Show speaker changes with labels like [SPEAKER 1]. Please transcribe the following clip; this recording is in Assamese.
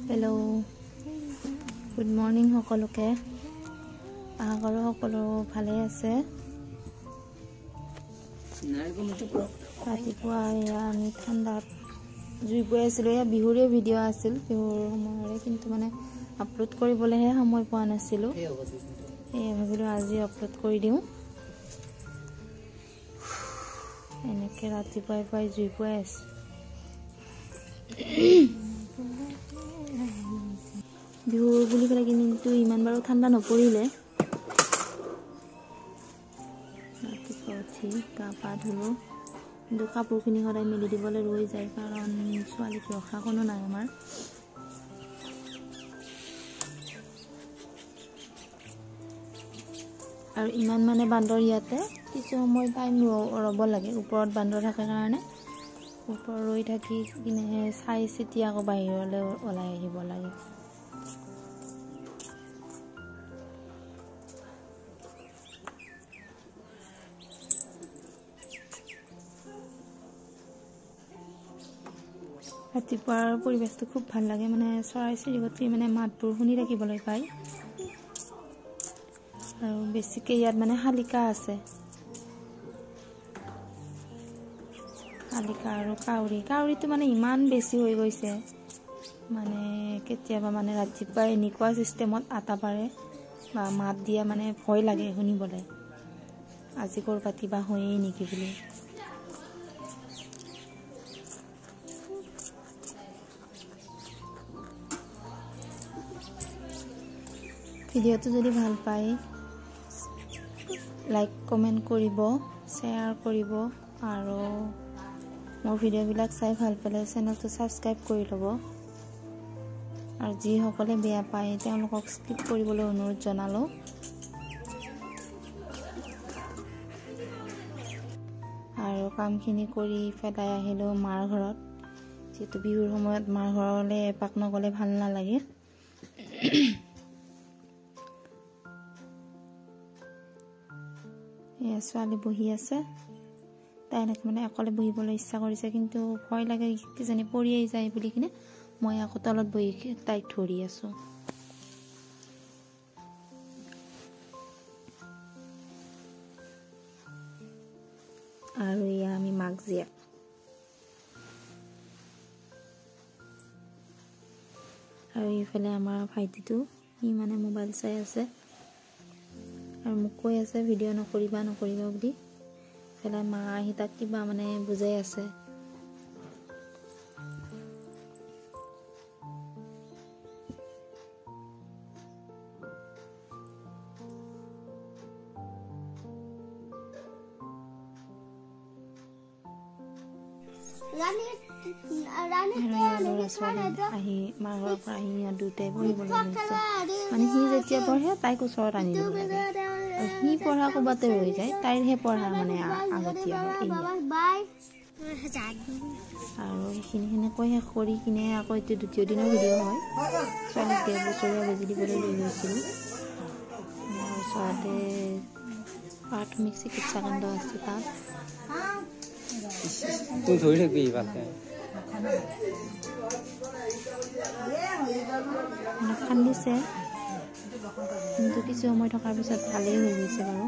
[SPEAKER 1] हेलो गुड मॉर्निंग সকলোকে আহাগৰ সকলো ভালে আছে ৰাতিপুৱা আমি ঠাণ্ডাত জুই গৈ আছিল এয়া বিহুৰে ভিডিঅ' আছিল বিহুৰ সময়ৰে কিন্তু মানে আপলোড কৰিবলৈহে সময় পোৱা নাছিল এই ভাবিলো আজি আপলোড কৰি দিওঁ এনেকে ৰাতিপুৱাই পাই জুই গৈ আছে বিহু বুলি ক'লে কিন্তু ইমান বাৰু ঠাণ্ডা নপৰিলে ৰাতিপুৱা উঠি গা পা ধুলো কিন্তু কাপোৰখিনি সদায় মেলি দিবলৈ ৰৈ যায় কাৰণ ছোৱালীক ৰখা কোনো নাই আমাৰ আৰু ইমান মানে বান্দৰ ইয়াতে কিছু সময় টাইম ৰ'ব লাগে ওপৰত বান্দৰ থাকে কাৰণে ওপৰত ৰৈ থাকি কিনে চাই চিতি আকৌ বাহিৰলৈ ওলাই আহিব লাগে ৰাতিপুৱাৰ পৰিৱেশটো খুব ভাল লাগে মানে চৰাই চিৰিকটি মানে মাতবোৰ শুনি থাকিবলৈ পায় আৰু বেছিকে ইয়াত মানে শালিকা আছে শালিকা আৰু কাউৰীটো মানে ইমান বেছি হৈ গৈছে মানে কেতিয়াবা মানে ৰাতিপুৱা এনেকুৱা চিষ্টেমত আটা পাৰে বা মাত দিয়া মানে ভয় লাগে শুনিবলৈ আজি কৰবাত কিবা হয়েই নেকি বুলি ভিডিঅ'টো যদি ভাল পায় লাইক কমেন্ট কৰিব শ্বেয়াৰ কৰিব আৰু মোৰ ভিডিঅ'বিলাক চাই ভাল পালে চেনেলটো সাবস্ক্ৰাইব কৰি ল'ব আৰু যিসকলে বেয়া পায় তেওঁলোকক স্কিপ কৰিবলৈ অনুৰোধ জনালো আৰু কামখিনি কৰি পেলাই আহিলো মাৰ ঘৰত যেহেতু বিহুৰ সময়ত মাৰ ঘৰলৈ এপাক নগলে ভাল নালাগে ছোৱালী বহি আছে তাই এনেকৈ মানে অকলে বহিবলৈ ইচ্ছা কৰিছে কিন্তু ভয় লাগে কিজানি পৰিয়েই যায় বুলি কিনে মই আকৌ তলত বহি তাইক ধৰি আছো আৰু ইয়া আমি মাক জীয়া আৰু এইফালে আমাৰ ভাইটিটো সি মানে মোবাইল চাই আছে আৰু মোক কৈ আছে ভিডিঅ' নকৰিবা বুলি ফেলে মা আহি তাক কিবা মানে বুজাই আছে আহি মাৰ ঘৰৰ পৰা আহি দুটাই পঢ়িবলৈ লৈছে মানে সি যেতিয়া পঢ়ে তাইক ওচৰত আনি দিব লাগে আৰু সি পঢ়া ক'বাতে ৰৈ যায় তাইৰহে পঢ়া মানে আগতীয়া আৰু সেইখিনি সেনেকৈ শেষ কৰি কিনে আকৌ এইটো দ্বিতীয় দিনৰ ভিডিঅ' হয় ছোৱালীক 1.5 বছৰীয়া বেজি দিবলৈ লৈ গৈছিলোঁ ওচৰতে প্ৰাথমিক চিকিৎসা কেন্দ্ৰ আছে তাত
[SPEAKER 2] তুই ধৰি থাকিবি ভালকে
[SPEAKER 1] কান্দিছে কিন্তু কিছু সময় থকাৰ পিছত ভালেই হৈ গৈছে বাৰু